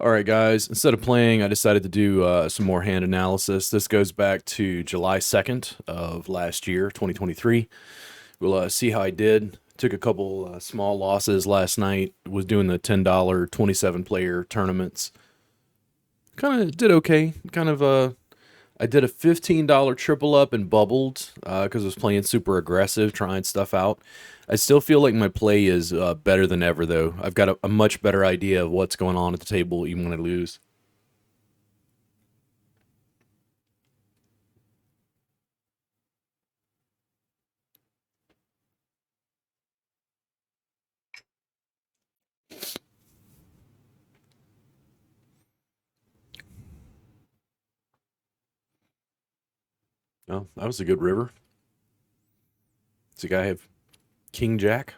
All right, guys. Instead of playing, I decided to do some more hand analysis. This goes back to July 2nd of last year, 2023. We'll see how I did. Took a couple small losses last night. Was doing the $10 27 player tournaments. Kind of did okay. I did a $15 triple up and bubbled because I was playing super aggressive, trying stuff out. I still feel like my play is better than ever, though. I've got a much better idea of what's going on at the table, even when I lose. Oh, that was a good river. Does the guy have King Jack?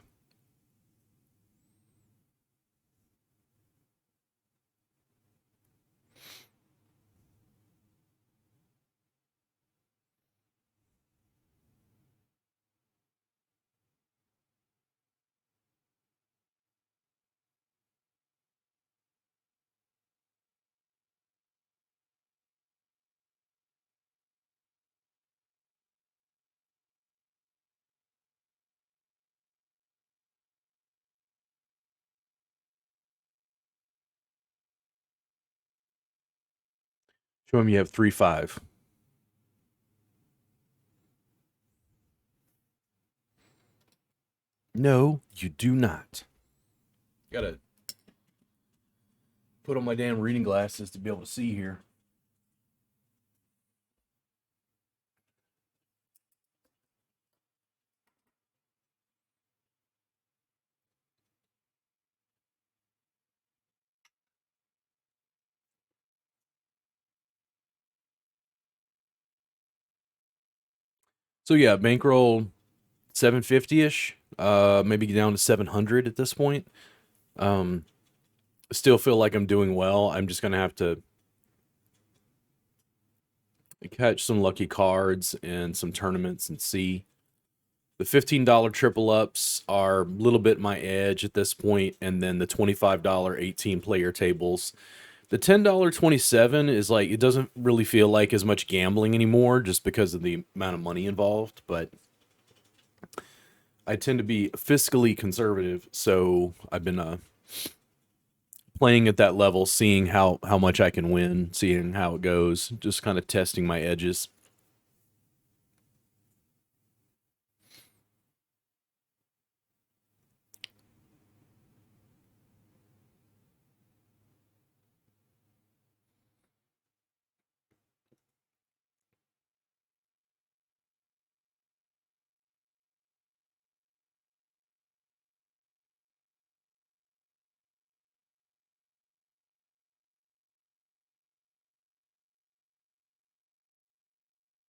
Show him you have 3-5. No, you do not. Gotta put on my damn reading glasses to be able to see here. So yeah, bankroll 750 ish, maybe down to 700 at this point. Um, Still feel like I'm doing well. I'm just gonna have to catch some lucky cards and some tournaments and see. The $15 triple ups are a little bit my edge at this point, and then the $25 18 player tables. The $10 27 is like it doesn't really feel like as much gambling anymore just because of the amount of money involved, but I tend to be fiscally conservative, so I've been playing at that level, seeing how much I can win, seeing how it goes, just kind of testing my edges.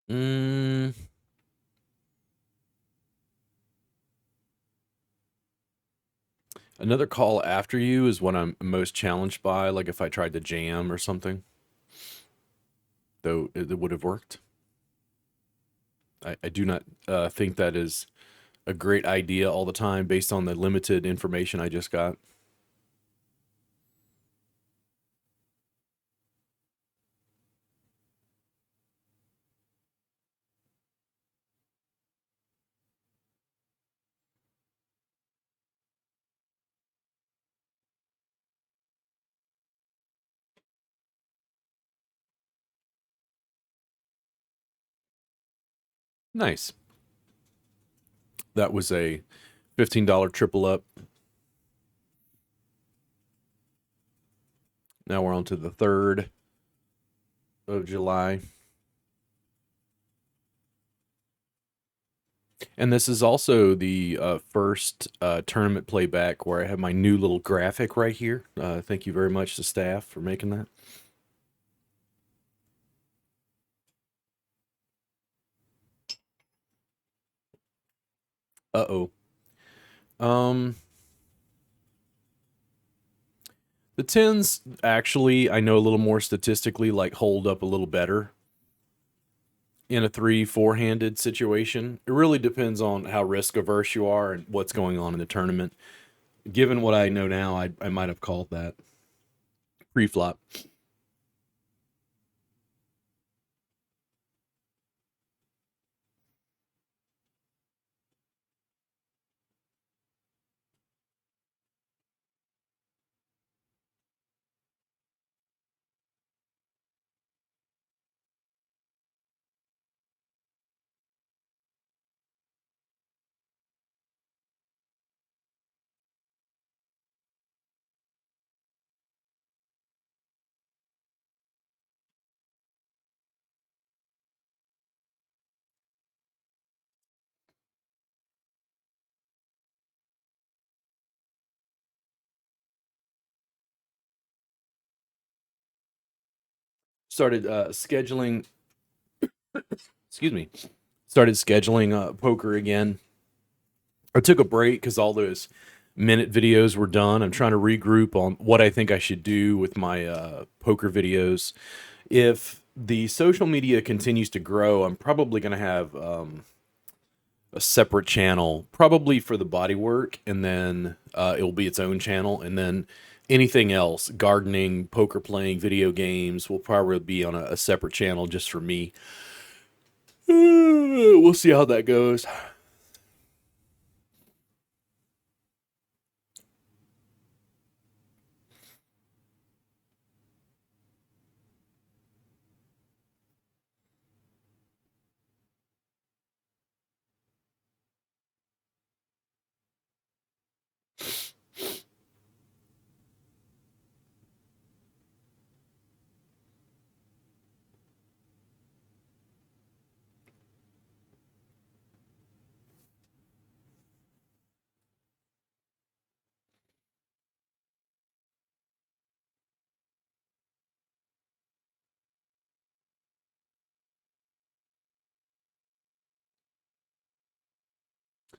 Mm, Another call after you is what I'm most challenged by, like if I tried to jam or something, though it would have worked. I do not think that is a great idea all the time based on the limited information I just got. Nice. That was a $15 triple up. Now we're on to the 3rd of July. And this is also the first tournament playback where I have my new little graphic right here. Thank you very much to staff for making that. Uh oh. Um, the tens actually I know a little more statistically like hold up a little better in a 3-4 handed situation. It really depends on how risk averse you are and what's going on in the tournament. Given what I know now, I might have called that. pre-flop. Started scheduling. Excuse me. Started scheduling poker again. I took a break because all those minute videos were done. I'm trying to regroup on what I think I should do with my poker videos. If the social media continues to grow, I'm probably going to have a separate channel, probably for the body work, and then it will be its own channel. And then anything else, gardening, poker playing, video games, will probably be on a separate channel just for me. We'll see how that goes.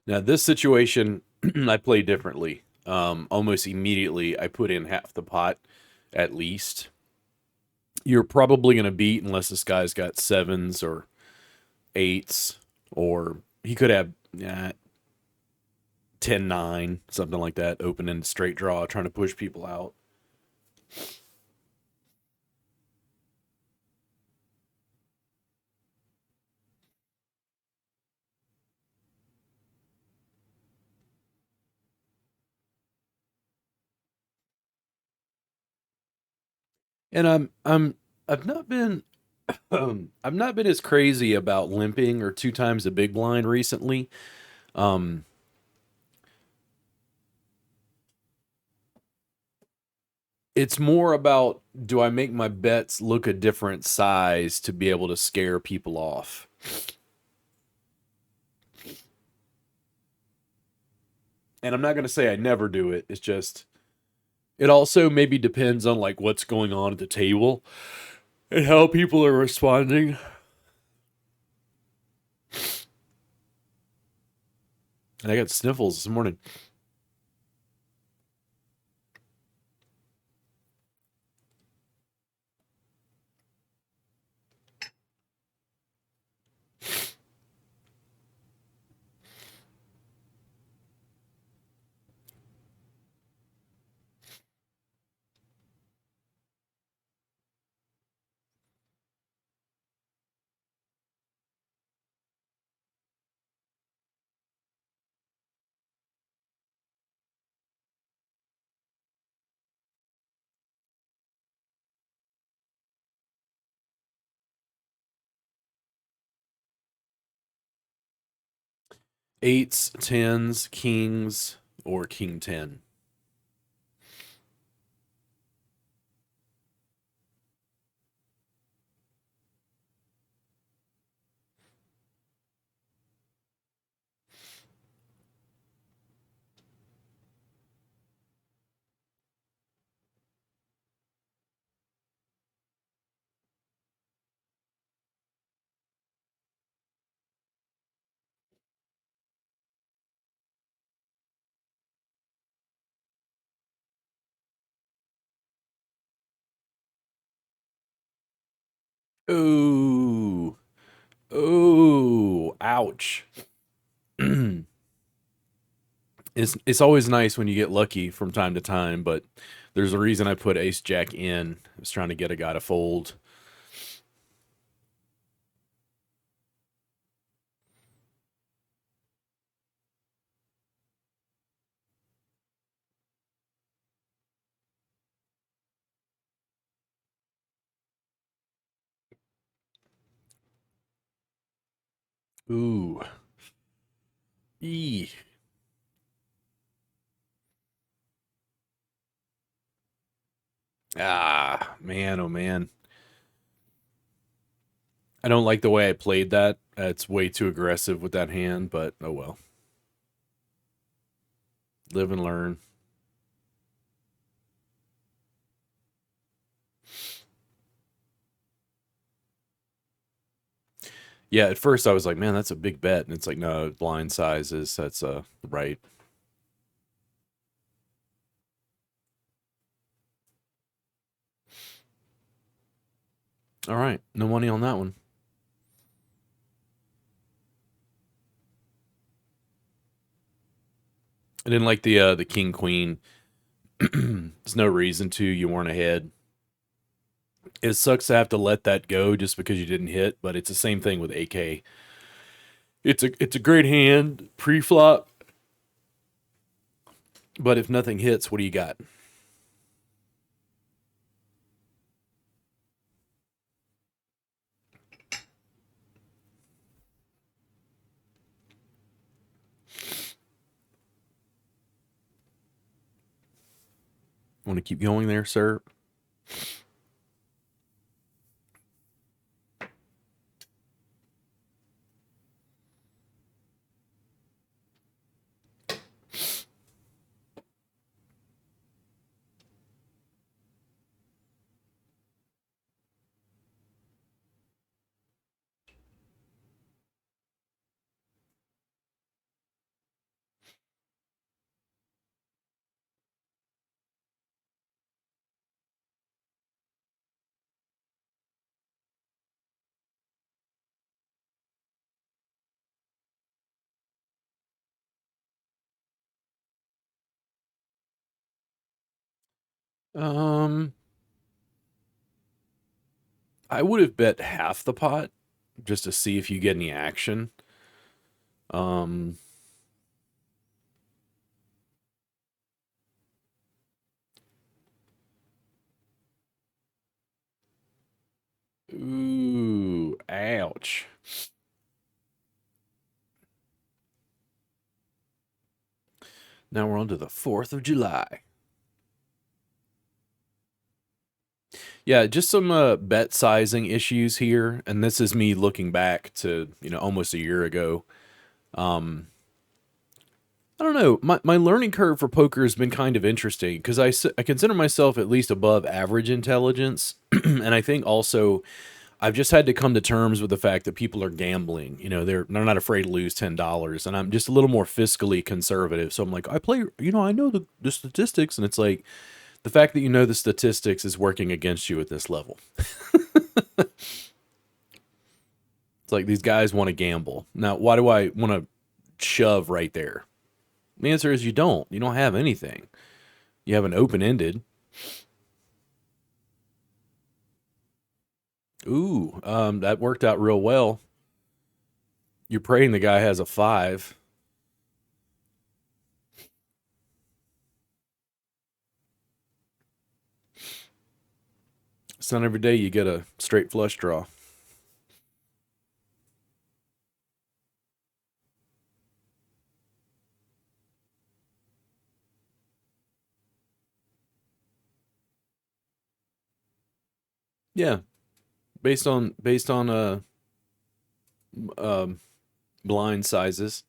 Now, this situation, I play differently. Almost immediately, I put in half the pot at least. You're probably going to beat unless this guy's got sevens or eights, or he could have 10-9, something like that, open and straight draw, trying to push people out. And I've not been I've not been as crazy about limping or two times the big blind recently. Um, it's more about, do I make my bets look a different size to be able to scare people off? And I'm not going to say I never do it. It's just, it also maybe depends on like what's going on at the table and how people are responding. And I got sniffles this morning. 8s, 10s, kings, or king 10. Ooh. Ooh. Ouch. It's always nice when you get lucky from time to time, but There's a reason I put ace jack in. I was trying to get a guy to fold. Ooh. Eee. Ah, man, oh man. I don't like the way I played that. It's way too aggressive with that hand, but oh well. Live and learn. Yeah, at first I was like, man, that's a big bet. And it's like, no, blind sizes. That's right. All right. No money on that one. I didn't like the king queen. There's no reason to. You weren't ahead. It sucks to have to let that go just because you didn't hit, but it's the same thing with AK. It's a great hand pre-flop, but if nothing hits, what do you got? Want to keep going there, sir? Um, I would have bet half the pot just to see if you get any action. Um, ooh, ouch. Now we're on to the 4th of July. Yeah, just some bet sizing issues here, and this is me looking back to, almost a year ago. Um, I don't know. My learning curve for poker has been kind of interesting because I consider myself at least above average intelligence. And I think also I've just had to come to terms with the fact that people are gambling. They're not afraid to lose $10. And I'm just a little more fiscally conservative. So I'm like, I play, I know the statistics. And it's like the fact that you know the statistics is working against you at this level. It's like these guys want to gamble. Now, why do I want to shove right there? The answer is you don't. You don't have anything. You have an open ended. Ooh, that worked out real well. You're praying the guy has a 5. It's not every day you get a straight flush draw. Yeah, based on um blind sizes.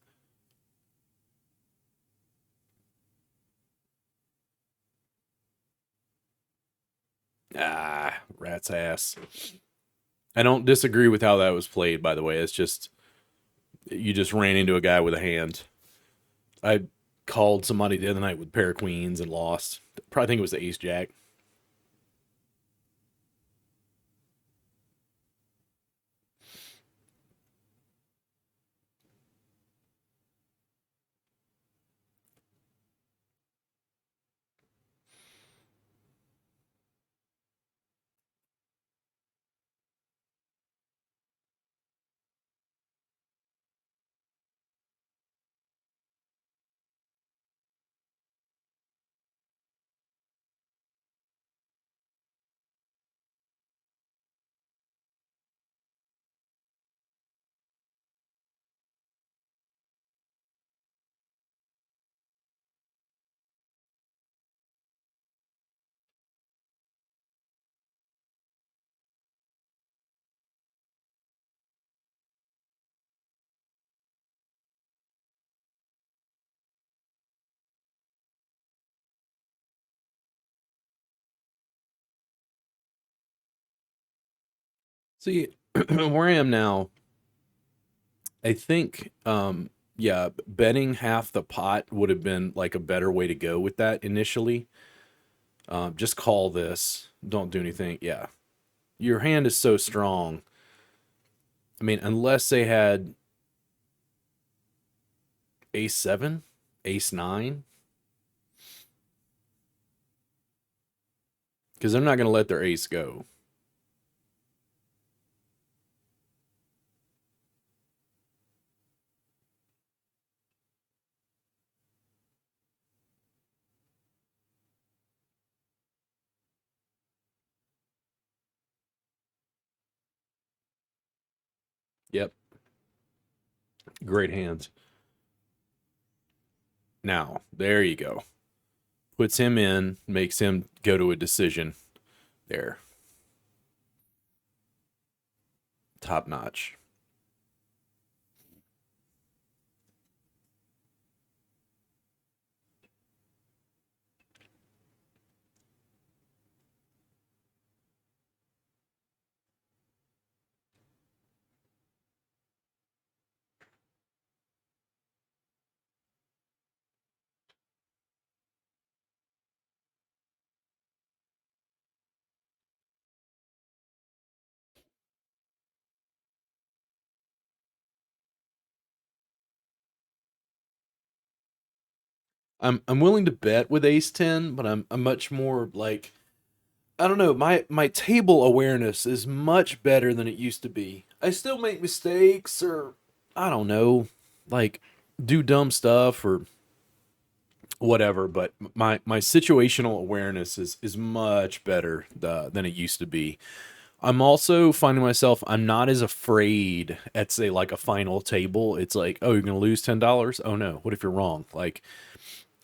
Ah, rat's ass. I don't disagree with how that was played, by the way. It's just you just ran into a guy with a hand. I called somebody the other night with pair of queens and lost. Probably think it was the ace jack. See, where I am now, I think, yeah, betting half the pot would have been like a better way to go with that initially. Just call this. Don't do anything. Yeah. Your hand is so strong. I mean, unless they had ace seven, ace nine, because they're not going to let their ace go. Yep. Great hands. Now, there you go. Puts him in, makes him go to a decision. There. Top notch. I'm willing to bet with ace 10, but I'm much more like, I don't know, my table awareness is much better than it used to be. I still make mistakes, or I don't know, like do dumb stuff or whatever, but my situational awareness is much better than it used to be. I'm also finding myself, I'm not as afraid at, say, like a final table. It's like, oh, you're gonna lose $10. Oh no, what if you're wrong? Like,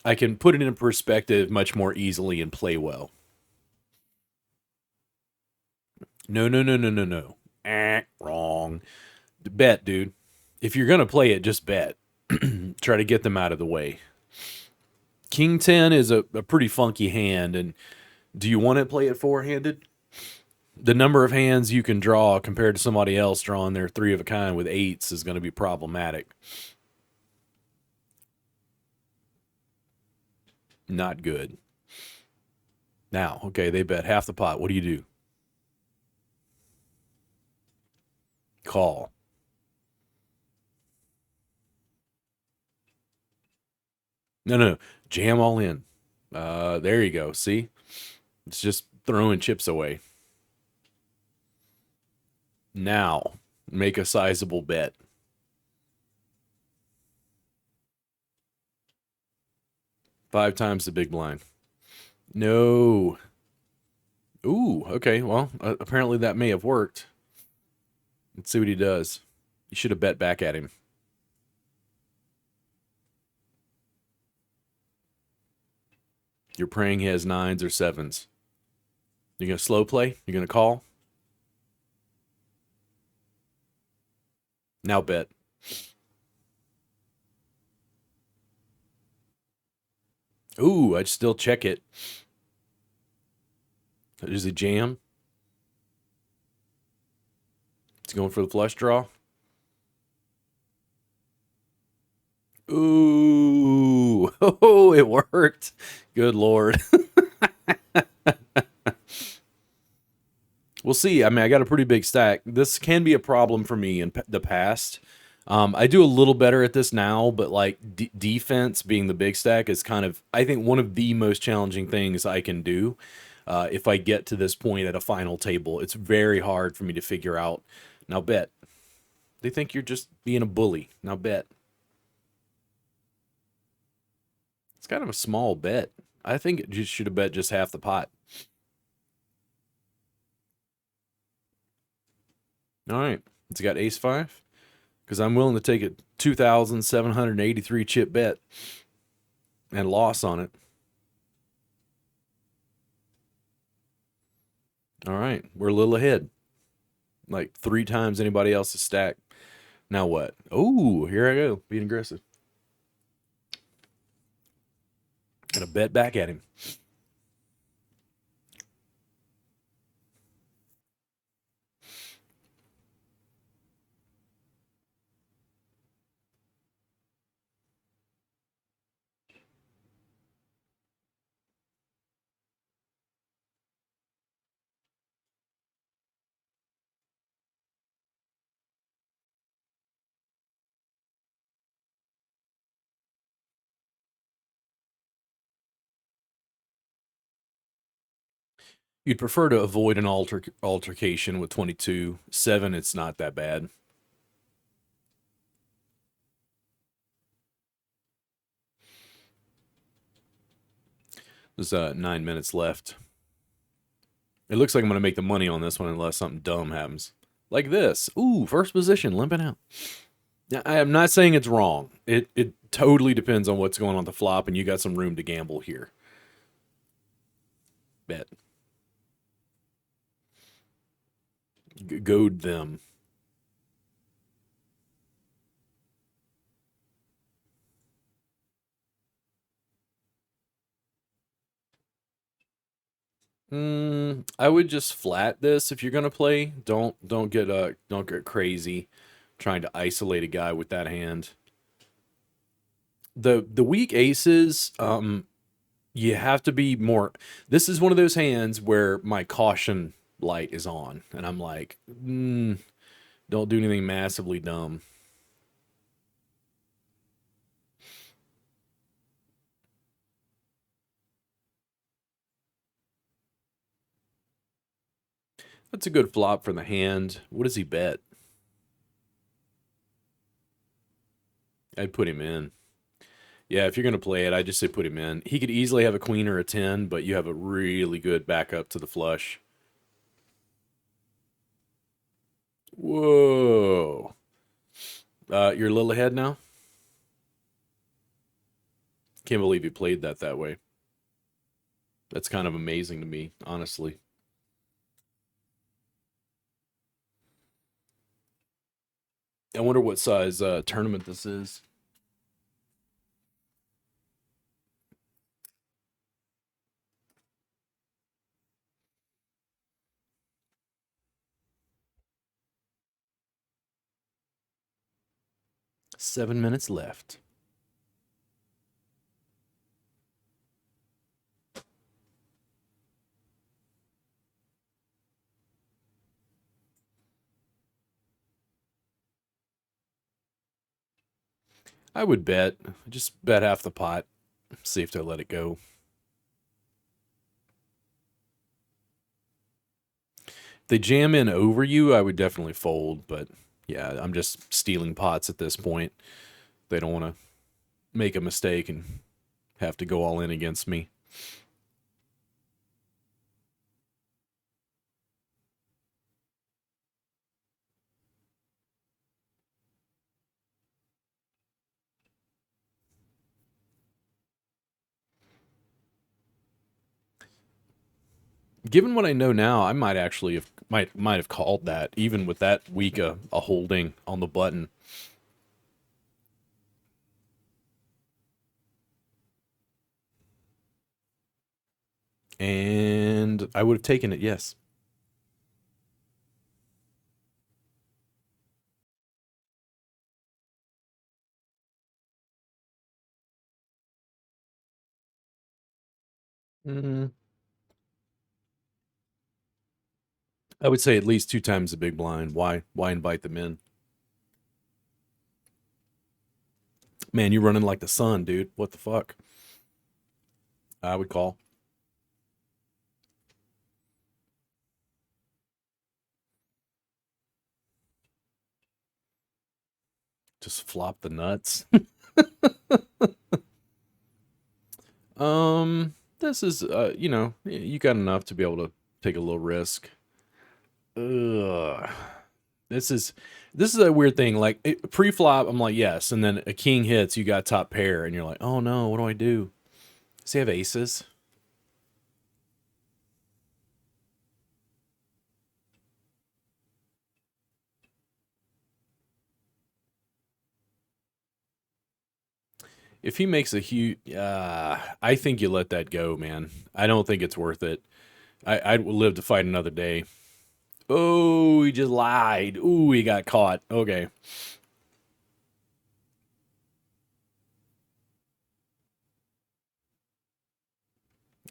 I can put it in perspective much more easily and play well. No, no, no, no, no, no. Wrong. Bet, dude. If you're gonna play it, just bet. Try to get them out of the way. King 10 is a pretty funky hand, and do you want to play it four-handed? The number of hands you can draw compared to somebody else drawing their three of a kind with eights is going to be problematic. Not good. Now, okay, they bet half the pot. What do you do? Call. No, no, no. Jam all in. There you go. See? It's just throwing chips away. Now, make a sizable bet. Five times the big blind. No. Ooh, okay. Well, apparently that may have worked. Let's see what he does. You should have bet back at him. You're praying he has nines or sevens. You're going to slow play? You're going to call? Now bet. Ooh, I'd still check it. There's a jam. It's going for the flush draw. Ooh, oh, it worked. Good Lord. We'll see. I mean, I got a pretty big stack. This can be a problem for me in the past. I do a little better at this now, but like defense being the big stack is kind of, I think, one of the most challenging things I can do. If I get to this point at a final table, it's very hard for me to figure out. Now bet. They think you're just being a bully. Now bet. It's kind of a small bet. I think it just should have bet just half the pot. All right. It's got ace five. Because I'm willing to take a 2,783 chip bet and loss on it. All right. We're a little ahead. Like three times anybody else's stack. Now what? Oh, here I go. Being aggressive. Gonna bet back at him. You'd prefer to avoid an altercation with 22. 7, it's not that bad. There's 9 minutes left. It looks like I'm going to make the money on this one unless something dumb happens. Like this. Ooh, first position, limping out. Now, I am not saying it's wrong. It totally depends on what's going on the flop, and you got some room to gamble here. Bet. Goad them. I would just flat this if you're gonna play. Don't get crazy trying to isolate a guy with that hand. The weak aces, you have to be more. This is one of those hands where my caution light is on, and I'm like, don't do anything massively dumb. That's a good flop for the hand. What does he bet? I'd put him in. Yeah, if you're gonna play it, I just say put him in. He could easily have a queen or a 10, but you have a really good backup to the flush. Whoa. You're a little ahead now? Can't believe you played that way. That's kind of amazing to me, honestly. I wonder what size tournament this is. Seven minutes left. I would bet. Just bet half the pot. See if they let it go. If they jam in over you, I would definitely fold, but yeah, I'm just stealing pots at this point. They don't want to make a mistake and have to go all in against me. Given what I know now, I might actually have might have called that, even with that weak a holding on the button. And I would have taken it, yes. Mm, I would say at least 2 times the big blind. Why invite them in? Man, you're running like the sun, dude. What the fuck? I would call. Just flop the nuts. This is you got enough to be able to take a little risk. Ugh. This is this is a weird thing. Like pre-flop, I'm like yes, and then a king hits, you got top pair, and you're like, oh no, what do I do? Does he have aces? If he makes a huge, I think you let that go, man. I don't think it's worth it. I'd live to fight another day. Oh, he just lied. Ooh, he got caught. Okay.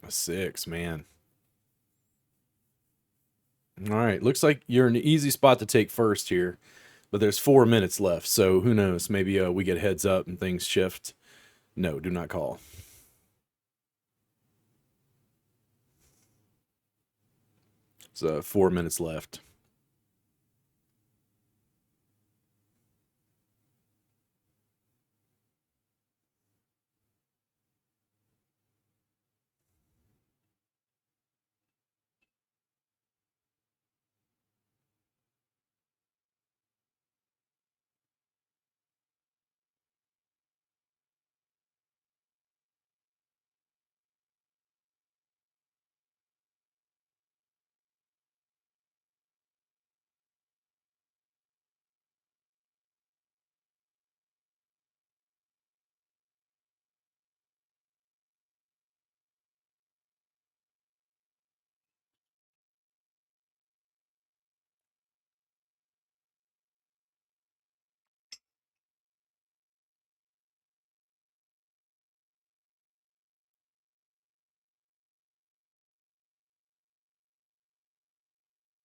A 6, man. All right. Looks like you're in an easy spot to take first here, but there's 4 minutes left. So who knows? Maybe we get heads up and things shift. No, do not call. It's 4 minutes left.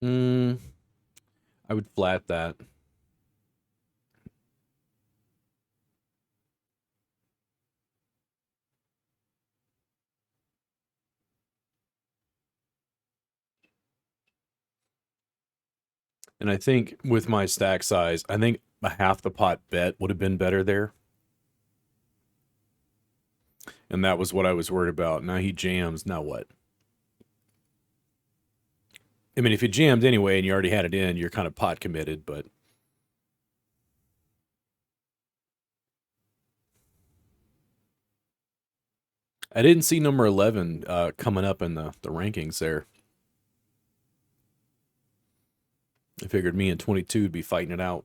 Mm, I would flat that. And I think with my stack size, I think a half the pot bet would have been better there. And that was what I was worried about. Now he jams. Now what? I mean, if you jammed anyway and you already had it in, you're kind of pot committed, but I didn't see number 11 coming up in the rankings there. I figured me and 22 would be fighting it out.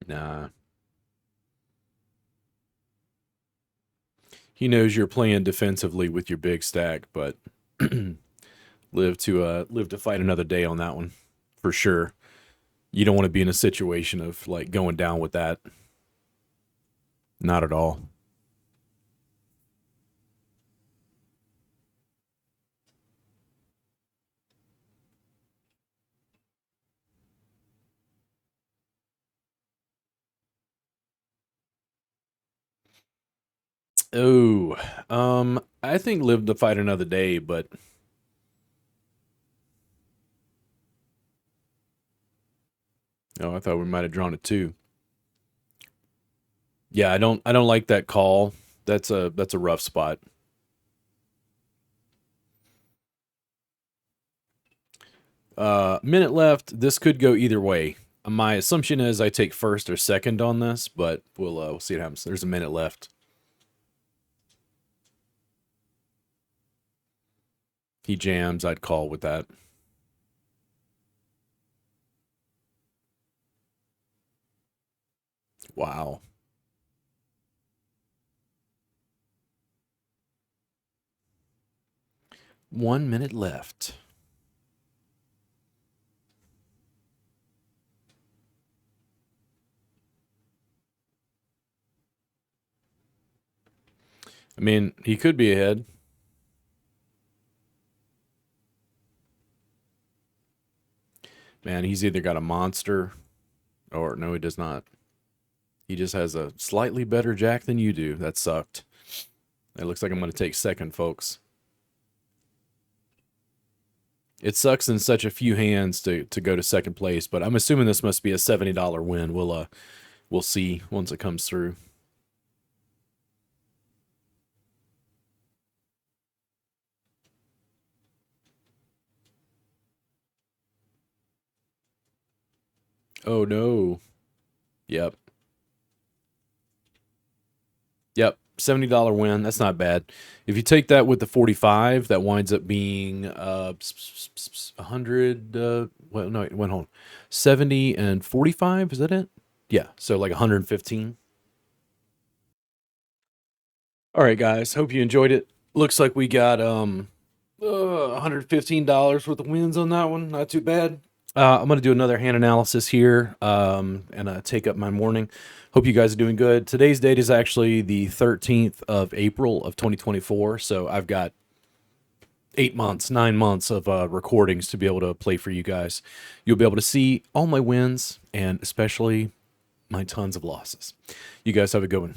Nah. He knows you're playing defensively with your big stack, but live to fight another day on that one for sure. You don't want to be in a situation of like going down with that. Not at all. Oh, I think live to fight another day, but oh, I thought we might have drawn it too. Yeah, I don't like that call. That's a rough spot. Minute left. This could go either way. My assumption is I take first or second on this, but we'll see what happens. There's a minute left. He jams. I'd call with that. Wow. 1 minute left. I mean, he could be ahead. Man, he's either got a monster or no, he does not. He just has a slightly better jack than you do. That sucked. It looks like I'm going to take second, folks. It sucks in such a few hands to go to second place, but I'm assuming this must be a $70 win. We'll see once it comes through. Oh no. Yep. Yep. $70 win. That's not bad. If you take that with the 45, that winds up being 100 well no, went home. 70 and 45, is that it? Yeah, so like 115. All right, guys. Hope you enjoyed it. Looks like we got $115 worth of wins on that one. Not too bad. I'm going to do another hand analysis here and take up my morning. Hope you guys are doing good. Today's date is actually the 13th of April of 2024. So I've got 8 months, 9 months of recordings to be able to play for you guys. You'll be able to see all my wins and especially my tons of losses. You guys have a good one.